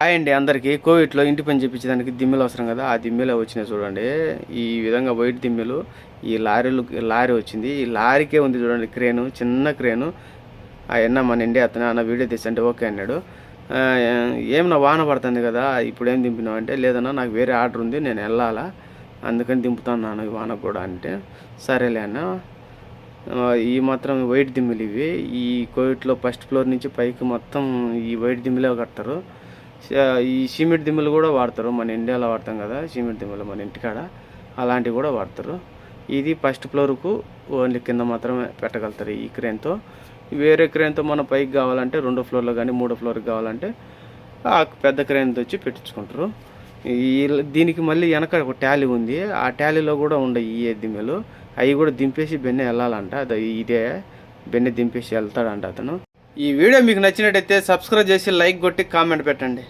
Hi అండి అందరికీ. కోవిడ్లో ఇంటి పని చేయించడానికి దిమ్మెలు అవసరం కదా, ఆ దిమ్మెలే వచ్చినాయి చూడండి. ఈ విధంగా వైట్ దిమ్మెలు ఈ లారీ వచ్చింది. ఈ లారీకే ఉంది చూడండి క్రేను, చిన్న క్రేను. అవన్నీ మన ఇండియా అతను అన్న వీడియో తీసంటే ఓకే అన్నాడు. ఏమన్నా వాన పడుతుంది కదా, ఇప్పుడు ఏం దింపినావు అంటే, లేదన్నా నాకు వేరే ఆర్డర్ ఉంది, నేను వెళ్ళాలా, అందుకని దింపుతున్నాను ఈ వాన కూడా అంటే, సరేలే అన్న. ఈ మాత్రం వైట్ దిమ్మెలు ఇవి. ఈ కోవిడ్లో ఫస్ట్ ఫ్లోర్ నుంచి పైకి మొత్తం ఈ వైట్ దిమ్మెలే కడతారు. ఈ సిమెంట్ దిమ్మలు కూడా వాడతారు, మన ఇండియాలో వాడతాం కదా సిమెంట్ దిమ్మలు మన ఇంటికాడ, అలాంటివి కూడా వాడతారు. ఇది ఫస్ట్ ఫ్లోర్కు ఓన్లీ కింద మాత్రమే పెట్టగలుగుతారు ఈ క్రేన్తో. వేరే క్రేన్తో మన పైకి కావాలంటే 2వ ఫ్లోర్లో కానీ 3వ ఫ్లోర్కి కావాలంటే ఆ పెద్ద క్రేన్తో వచ్చి పెట్టించుకుంటారు. దీనికి మళ్ళీ వెనక ఒక ట్యాలీ ఉంది, ఆ ట్యాలీలో కూడా ఉండవు ఈ దిమ్మలు. అవి కూడా దింపేసి బెన్నె వెళ్ళాలంట. ఇదే బెన్నె దింపేసి వెళ్తాడంట అతను. ఈ వీడియో మీకు నచ్చినట్టయితే సబ్స్క్రైబ్ చేసి లైక్ కొట్టి కామెంట్ పెట్టండి.